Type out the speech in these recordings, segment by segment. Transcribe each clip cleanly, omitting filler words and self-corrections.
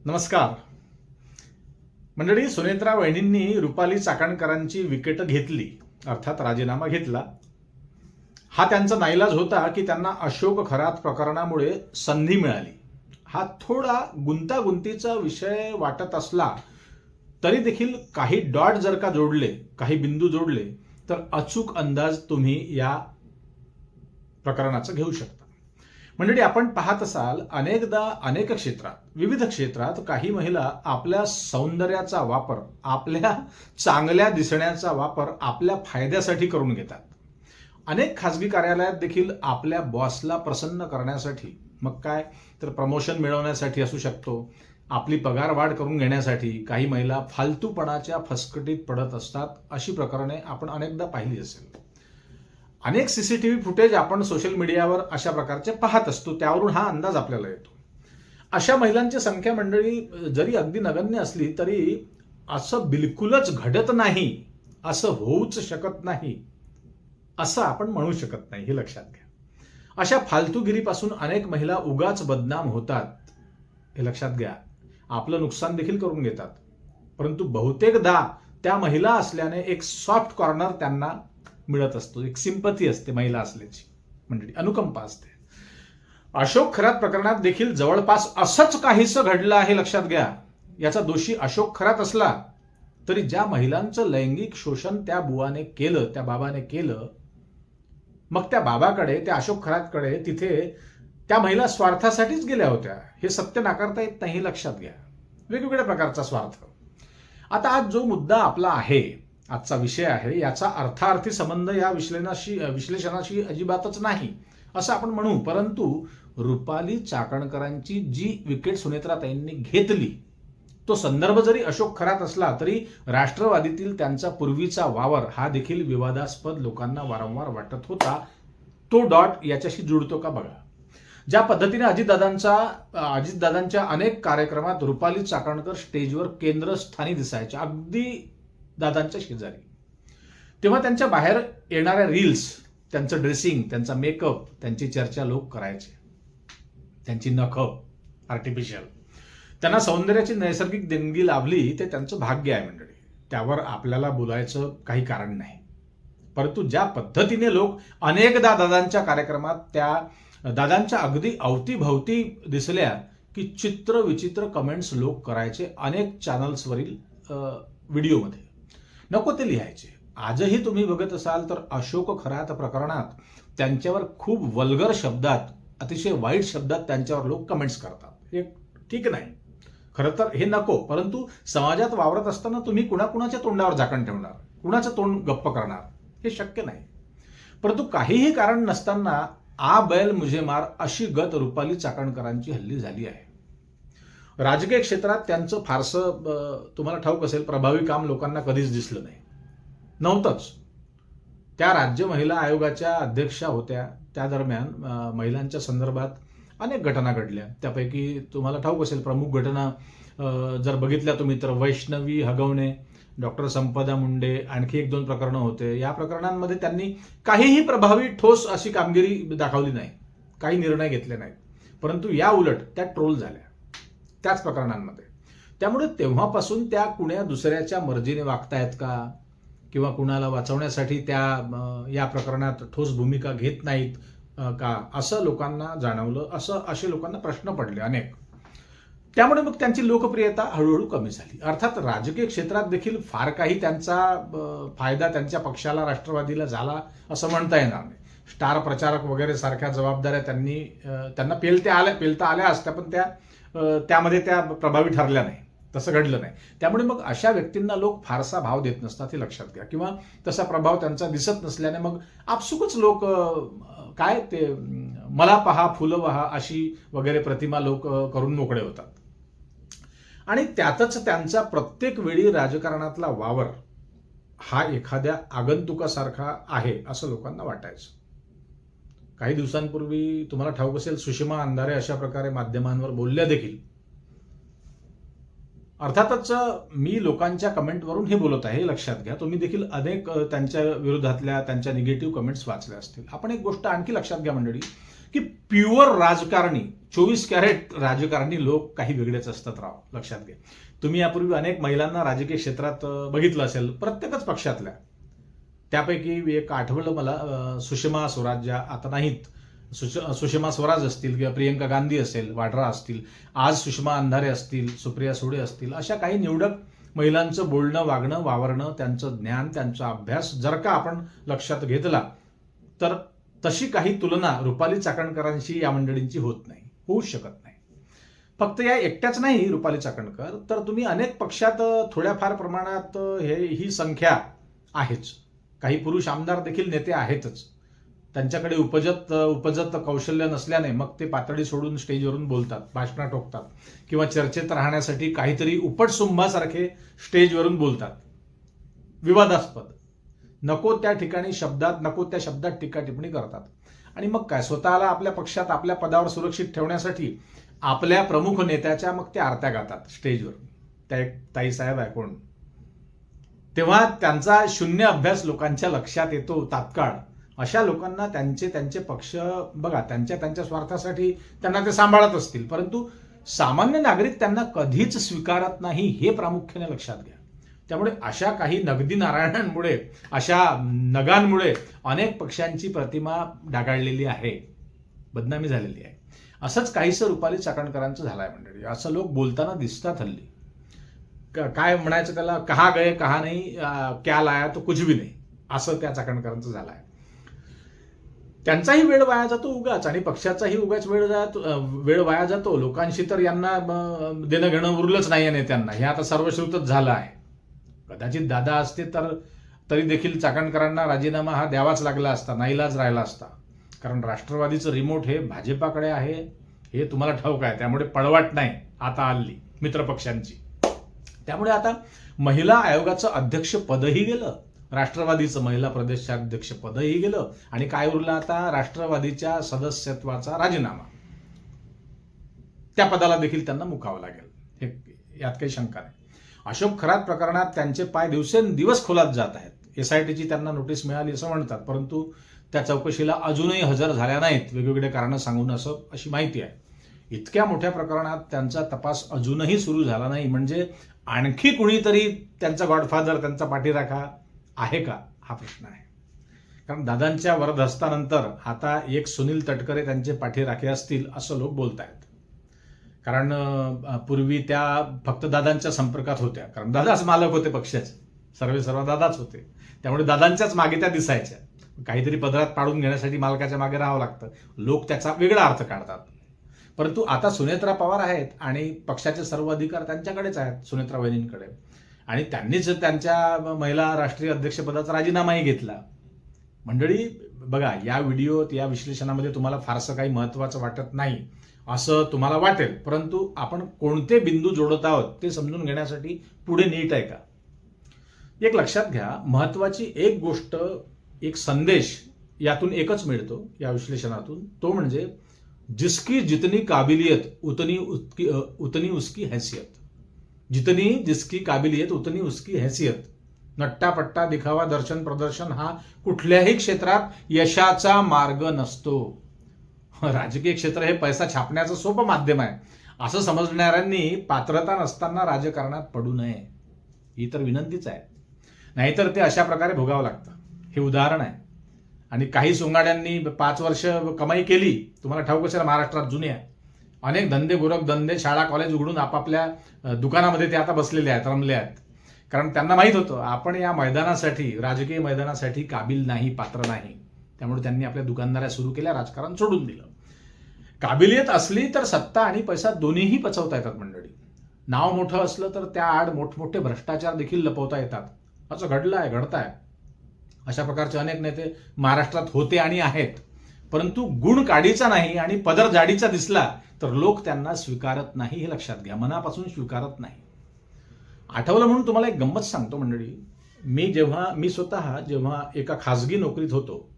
नमस्कार मंडळी. सुनेत्रा वहिनींनी रुपाली चाकणकरांची विकेट घेतली, अर्थात राजीनामा घेतला. हा त्यांचा नाईलाज होता की त्यांना अशोक खरात प्रकरणामुळे संधी मिळाली. हा थोडा गुंतागुंतीचा विषय वाटत असला तरी देखील काही डॉट जर का जोडले, काही बिंदू जोडले तर अचूक अंदाज तुम्ही या प्रकरणाचा घेऊ शकता. मंडळी, आपण पाहत असाल अनेकदा अनेक क्षेत्रात, विविध क्षेत्रात काही महिला आपल्या सौंदर्याचा वापर, आपल्या चांगल्या दिसण्याचा वापर आपल्या फायद्यासाठी करून घेतात. अनेक खासगी कार्यालयात देखील आपल्या बॉसला प्रसन्न करण्यासाठी, मग काय तर प्रमोशन मिळवण्यासाठी असू शकतो, आपली पगार वाढ करून घेण्यासाठी काही महिला फालतूपणाच्या फसकटीत पडत असतात. अशी प्रकरणे आपण अनेकदा पाहिली असेल. अनेक सीसीटीव्ही फुटेज आपण सोशल मीडियावर अशा प्रकारचे पाहत असतो, त्यावरून हा अंदाज आपल्याला येतो. अशा महिलांची संख्या मंडळी जरी अगदी नगण्य असली तरी असं बिलकुलच घडत नाही, असं होऊच शकत नाही, असं आपण म्हणू शकत नाही, हे लक्षात घ्या. अशा फालतूगिरीपासून अनेक महिला उगाच बदनाम होतात, हे लक्षात घ्या. आपलं नुकसान देखील करून घेतात, परंतु बहुतेकदा त्या महिला असल्याने एक सॉफ्ट कॉर्नर त्यांना मिळत असतो, एक सिंपथी असते महिला असल्याची, मंडळी अनुकंपा असते. अशोक खरात प्रकरणात देखील जवळपास असंच काहीसं घडलं आहे, लक्षात घ्या. याचा दोषी अशोक खरात असला तरी ज्या महिलांचं लैंगिक शोषण त्या बुवाने केलं, त्या बाबाने केलं, मग त्या बाबाकडे, त्या अशोक खरातकडे तिथे त्या महिला स्वार्थासाठीच गेल्या होत्या, हे सत्य नाकारता येत नाही, लक्षात घ्या. वेगवेगळ्या प्रकारचा स्वार्थ. आता आज जो मुद्दा आपला आहे, आजचा विषय आहे, याचा अर्थार्थी संबंध या विश्लेषणाशी अजिबातच नाही असं आपण म्हणू. परंतु रुपाली चाकणकरांची जी विकेट सुनेत्राताईंनी घेतली, तो संदर्भ जरी अशोक खरात असला तरी राष्ट्रवादीतील त्यांचा पूर्वीचा वावर हा देखील विवादास्पद लोकांना वारंवार वाटत होता. तो डॉट याच्याशी जुळतो का बघा. ज्या पद्धतीने अजितदादांच्या अनेक कार्यक्रमात रुपाली चाकणकर स्टेजवर केंद्रस्थानी दिसायच्या, अगदी दादांच्या शेजारी, तेव्हा त्यांच्या बाहेर येणाऱ्या रील्स, त्यांचं ड्रेसिंग, त्यांचा मेकअप, त्यांची चर्चा लोक करायचे. त्यांची नखं आर्टिफिशियल, त्यांना सौंदर्याची नैसर्गिक देणगी लाभली, ते त्यांचं भाग्य आहे मंडळी. त्यावर आपल्याला बोलायचं काही कारण नाही. परंतु ज्या पद्धतीने लोक अनेकदा दादांच्या कार्यक्रमात त्या दादांच्या अगदी अवतीभवती दिसल्या की चित्र विचित्र कमेंट्स लोक करायचे अनेक चॅनल्सवरील व्हिडिओमध्ये, नको ते लिहायचे. आजही तुम्ही बघत असाल तर अशोक खरात प्रकरणात त्यांच्यावर खूप वल्गर शब्दात, अतिशय वाईट शब्दात त्यांच्यावर लोक कमेंट्स करतात. हे ठीक नाही, खरं तर हे नको. परंतु समाजात वावरत असताना तुम्ही कुणाकुणाच्या तोंडावर झाकण ठेवणार, कुणाचं तोंड गप्प करणार, हे शक्य नाही. परंतु काहीही कारण नसताना आ बैल मुझे मार अशी गत रुपाली चाकणकरांची हल्ली झाली आहे. राजकीय क्षेत्रात त्यांचं फारसं तुम्हाला ठाऊक असेल प्रभावी काम लोकांना कधीच दिसलं नाही, नव्हतंच. त्या राज्य महिला आयोगाच्या अध्यक्षा होत्या, त्या दरम्यान महिलांच्या संदर्भात अनेक घटना घडल्या. त्यापैकी तुम्हाला ठाऊक असेल प्रमुख घटना जर बघितल्या तुम्ही तर वैष्णवी हगवणे, डॉक्टर संपदा मुंडे, आणखी एक दोन प्रकरणं होते. या प्रकरणांमध्ये त्यांनी काहीही प्रभावी ठोस अशी कामगिरी दाखवली नाही, काही निर्णय घेतले नाहीत. परंतु या उलट त्या ट्रोल झाल्या त्याच प्रकरणांमध्ये. त्यामुळे तेव्हापासून त्या कुण्या दुसऱ्याच्या मर्जीने वागतायत का, किंवा कुणाला वाचवण्यासाठी त्या या प्रकरणात ठोस भूमिका घेत नाहीत का, असं लोकांना जाणवलं, असे लोकांना प्रश्न पडले अनेक. त्यामुळे मग त्यांची लोकप्रियता हळूहळू कमी झाली. अर्थात राजकीय क्षेत्रात देखील फार काही त्यांचा फायदा त्यांच्या पक्षाला, राष्ट्रवादीला झाला असं म्हणता येणार नाही. स्टार प्रचारक वगैरे सारख्या जबाबदाऱ्या त्यांना पेलता आल्या असत्या, पण त्यामध्ये त्या प्रभावी ठरल्या नाही, तसं घडलं नाही. त्यामुळे मग अशा व्यक्तींना लोक फारसा भाव देत नसतात, हे लक्षात घ्या. किंवा तसा प्रभाव त्यांचा दिसत नसल्याने मग आपसुकच लोक काय ते मला पहा फुलं वहा अशी वगैरे प्रतिमा लोक करून मोकळे होतात. आणि त्यातच त्यांचा प्रत्येक वेळी राजकारणातला वावर हा एखाद्या आगंतुकासारखा आहे असं लोकांना वाटायचं. काही दिवसांपूर्वी तुम्हाला ठाऊक असेल सुषमा अंधारे अशा प्रकारे माध्यमांवर बोलल्या देखील. अर्थातच मी लोकांच्या कमेंटवरून हे बोलत आहे, हे लक्षात घ्या. तुम्ही देखील अनेक त्यांच्या विरोधातल्या त्यांच्या निगेटिव्ह कमेंट्स वाचल्या असतील. आपण एक गोष्ट आणखी लक्षात घ्या मंडळी, की प्युअर राजकारणी 24 कॅरेट राजकारणी लोक काही वेगळेच असतात राव, लक्षात घ्या. तुम्ही यापूर्वी अनेक महिलांना राजकीय क्षेत्रात बघितलं असेल, प्रत्येकच पक्षातल्या. त्यापैकी एक आठवलं मला, सुषमा स्वराज ज्या आता नाहीत, सुषमा स्वराज असतील किंवा प्रियंका गांधी असेल, वाड्रा असतील, आज सुषमा अंधारे असतील, सुप्रिया सुळे असतील, अशा काही निवडक महिलांचं बोलणं, वागणं, वावरणं, त्यांचं ज्ञान, त्यांचा अभ्यास जर का आपण लक्षात घेतला तर तशी काही तुलना रुपाली चाकणकरांशी या मंडळींची होत नाही, होऊ शकत नाही. फक्त या एकट्याच नाही रुपाली चाकणकर, तर तुम्ही अनेक पक्षात थोड्याफार प्रमाणात ही संख्या आहेच. काही पुरुष आमदार देखील नेते आहेतच. त्यांच्याकडे उपजत कौशल्य नसल्याने मग ते पातळी सोडून स्टेजवरून बोलतात, भाषणं ठोकतात किंवा चर्चेत राहण्यासाठी काहीतरी उपटसुंभासारखे स्टेजवरून बोलतात, विवादास्पद नको त्या ठिकाणी नको त्या शब्दात टीका टिप्पणी करतात. आणि मग काय, स्वतःला आपल्या पक्षात आपल्या पदावर सुरक्षित ठेवण्यासाठी आपल्या प्रमुख नेत्याच्या मग त्या आरत्या गातात स्टेजवर. त्या एक ताईसाहेब आहे कोण, तेव्हा त्यांचा शून्य अभ्यास लोकांच्या लक्षात येतो तात्काळ. अशा लोकांना त्यांचे पक्ष बघा, त्यांच्या स्वार्थासाठी त्यांना ते सांभाळत असतील, परंतु सामान्य नागरिक त्यांना कधीच स्वीकारत नाही, हे प्रामुख्याने लक्षात घ्या. त्यामुळे अशा काही नगदी नारायणांमुळे, अशा नगांमुळे अनेक पक्षांची प्रतिमा डागाळलेली आहे, बदनामी झालेली आहे. असंच काहीसं रुपाली चाकणकरांचं झालंय मंडळी. असं लोक बोलताना दिसतात हल्ली. काय म्हणायचं त्याला, कहा गए कहा नाही, क्या लाया तो कुछ भी नाही, असं त्या चाकणकरांचं झालंय. त्यांचाही वेळ वाया जातो उगाच, आणि पक्षाचाही उगाच वेळ वाया जातो. लोकांशी तर यांना देणं घेणं उरलंच नाही नेत्यांना, हे आता सर्वश्रुतच झालं आहे. कदाचित दादा असते तर तरी देखील चाकणकरांना राजीनामा हा द्यावाच लागला असता, नाईलाज राहिला असता. कारण राष्ट्रवादीचं रिमोट हे भाजपाकडे आहे, हे तुम्हाला ठाऊक आहे. त्यामुळे पळवाट नाही आता हल्ली मित्रपक्षांची. त्यामुळे आता महिला आयोगाचं अध्यक्षपदही गेलं, राष्ट्रवादीचं महिला प्रदेशाध्यक्ष पदही गेलं, आणि काय उरलं आता, राष्ट्रवादीच्या सदस्यत्वाचा राजीनामा. त्या पदाला देखील त्यांना मुकावं लागेल, हे यात काही शंका नाही. अशोक खरात प्रकरणात त्यांचे पाय दिवसेंदिवस खोलात जात आहेत. SITची त्यांना नोटीस मिळाली असं म्हणतात, परंतु त्या चौकशीला अजूनही हजर झाल्या नाहीत, वेगवेगळे कारणं सांगून अशी माहिती आहे. इतक्या मोठ्या प्रकरणात त्यांचा तपास अजूनही सुरू झाला नाही, म्हणजे आणखी कुणीतरी त्यांचा गॉडफादर, त्यांचा पाठीराखा आहे का, हा प्रश्न आहे. कारण दादांच्या वरदहस्तानंतर आता एक सुनील तटकरे त्यांचे पाठीराखे असतील असं लोक बोलत आहेत. कारण पूर्वी त्या फक्त दादांच्या संपर्कात होत्या, कारण दादाच मालक होते पक्षाचे, सर्व दादाच होते. त्यामुळे दादांच्याच मागे त्या दिसायच्या. काहीतरी पदरात पाडून घेण्यासाठी मालकाच्या मागे राहावं लागतं, लोक त्याचा वेगळा अर्थ काढतात. परंतु आता सुनेत्रा पवार आहेत आणि पक्षाचे सर्व अधिकार त्यांच्याकडेच आहेत, सुनेत्रा वहिनींकडे, आणि त्यांनीच त्यांच्या महिला राष्ट्रीय अध्यक्षपदाचा राजीनामाही घेतला. मंडळी बघा, या व्हिडिओत, या विश्लेषणामध्ये तुम्हाला फारसं काही महत्त्वाचं वाटत नाही असं तुम्हाला वाटेल, परंतु आपण कोणते बिंदू जोडत आहोत ते समजून घेण्यासाठी पुढे नीट आहे का. एक लक्षात घ्या, महत्त्वाची एक गोष्ट, एक संदेश यातून एकच मिळतो या विश्लेषणातून, तो म्हणजे जिसकी जितनी काबिलियत उतनी उसकी हैसियत. जितनी जिसकी काबिलियत उतनी उसकी हैसियत. नट्टापट्टा, दिखावा, दर्शन, प्रदर्शन हा कुठल्याही क्षेत्रात यशाचा मार्ग नसतो. राजकीय क्षेत्र हे पैसा छापण्याचं सोपं माध्यम आहे असं समजणाऱ्यांनी पात्रता नसताना राजकारणात पडू नये, ही तर विनंतीच आहे. नाहीतर ते अशा प्रकारे भोगावं लागतं. हे उदाहरण आहे. आणि काही सोंगाड्यांनी 5 वर्ष कमाई केली, तुम्हाला ठाऊक असेल महाराष्ट्रात जुन्या अनेक धंदे, गोरखधंदे, शाळा, कॉलेज उघडून आपापल्या दुकानामध्ये ते आता बसलेले आहेत, रमले आहेत. कारण त्यांना माहीत होतं आपण या मैदानासाठी, राजकीय मैदानासाठी काबिल नाही, पात्र नाही. त्यामुळे त्यांनी आपल्या दुकानदाऱ्या सुरू केल्या, राजकारण सोडून दिलं. काबिलियत असली तर सत्ता आणि पैसा दोन्हीही पचवता येतात मंडळी. नाव मोठं असलं तर त्या आड मोठमोठे भ्रष्टाचार देखील लपवता येतात. असं घडलं आहे, घडत आहे. अशा प्रकारचे अनेक नेते महाराष्ट्रात होते आणि आहेत. परंतु गुण काडीचा नाही आणि पदर जाडीचा दिसला तर लोक त्यांना स्वीकारत नाही, हे लक्षात घ्या, मनापासून स्वीकारत नाही. आठवलं म्हणून तुम्हाला एक गंमत सांगतो मंडळी. मी स्वतः जेव्हा एका खाजगी नोकरीत होतो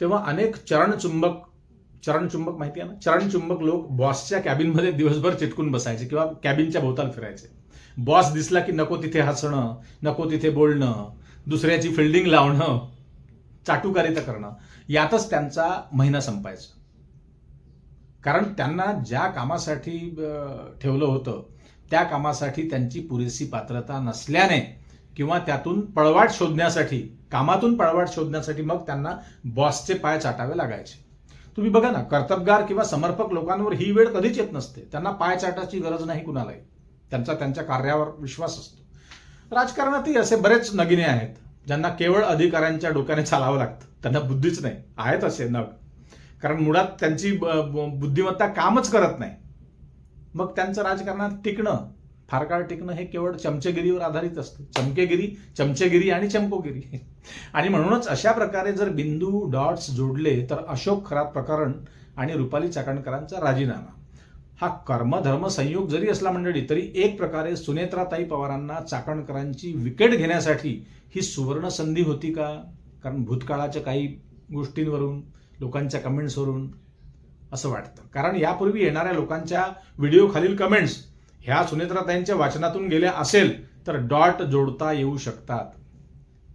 तेव्हा अनेक चरणचुंबक माहिती आहे ना, चरणचुंबक लोक बॉसच्या कॅबिनमध्ये दिवसभर चिटकून बसायचे किंवा कॅबिनच्या भोवताल फिरायचे. बॉस दिसला की नको तिथे हसणं, नको तिथे बोलणं, दुसऱ्याची फिल्डिंग लावणं, चाटुकारिता करणं, यातच त्यांचा महिना संपायचा. कारण त्यांना ज्या कामासाठी ठेवलं होतं त्या कामासाठी त्यांची पुरेशी पात्रता नसल्याने किंवा त्यातून पळवाट शोधण्यासाठी, कामातून पळवाट शोधण्यासाठी मग त्यांना बॉसचे पाय चाटावे लागायचे. तुम्ही बघा ना, कर्तबगार किंवा समर्पक लोकांवर ही वेळ कधीच येत नसते. त्यांना पाय चाटायची गरज नाही कुणालाही. त्यांच्या कार्यावर विश्वास असतो. राजकारणातही असे बरेच नगिने आहेत ज्यांना केवळ अधिकाऱ्यांच्या डोक्याने चालावं लागतं. त्यांना बुद्धीच नाही. आहेत असे नग, कारण मुळात त्यांची बुद्धिमत्ता कामच करत नाही. मग त्यांचं राजकारणात टिकणं, फार काळ टिकणं हे केवळ चमचेगिरीवर आधारित असतं. चमचेगिरी आणि चमकोगिरी. आणि म्हणूनच अशा प्रकारे जर बिंदू डॉट्स जोडले तर अशोक खरात प्रकरण आणि रुपाली चाकणकरांचा राजीनामा हा कर्मधर्म संयोग जरी असला मंडळी, तरी एक प्रकारे सुनेत्राताई पवारांना चाकणकरांची विकेट घेण्यासाठी ही सुवर्ण संधी होती का? कारण भूतकाळाच्या काही गोष्टींवरून, लोकांच्या कमेंट्सवरून असं वाटतं. कारण यापूर्वी येणाऱ्या लोकांच्या व्हिडिओ खालील कमेंट्स ह्या सुनेत्राताईंच्या वाचनातून गेल्या असेल तर डॉट जोडता येऊ शकतात.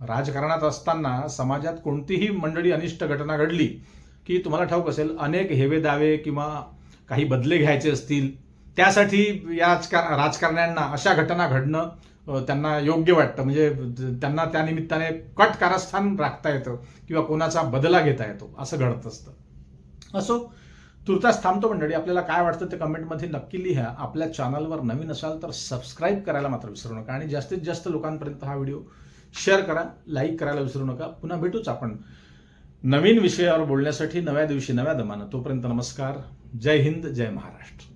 राजकारणात असताना समाजात कोणतीही मंडळी अनिष्ट घटना घडली की तुम्हाला ठाऊक असेल, अनेक हेवेदावे किंवा काही बदले घ्यायचे असतील, त्यासाठी या राजकारण्यांना अशा घटना घडणं त्यांना योग्य वाटतं. म्हणजे त्यांना त्या निमित्ताने कट कारस्थान राखता येतं किंवा कोणाचा बदला घेता येतो, असं घडत असतं. असो, तुर्तास थांबतो मंडळी. आपल्याला काय वाटतं ते कमेंटमध्ये नक्की लिहा. आपल्या चॅनलवर नवीन असाल तर सबस्क्राईब करायला मात्र विसरू नका आणि जास्तीत जास्त लोकांपर्यंत हा व्हिडिओ शेअर करा, लाईक करायला विसरू नका. पुन्हा भेटूच आपण नवीन विषयावर बोलण्यासाठी नव्या दिवशी नव्या दमानं. तोपर्यंत नमस्कार. जय हिंद, जय महाराष्ट्र.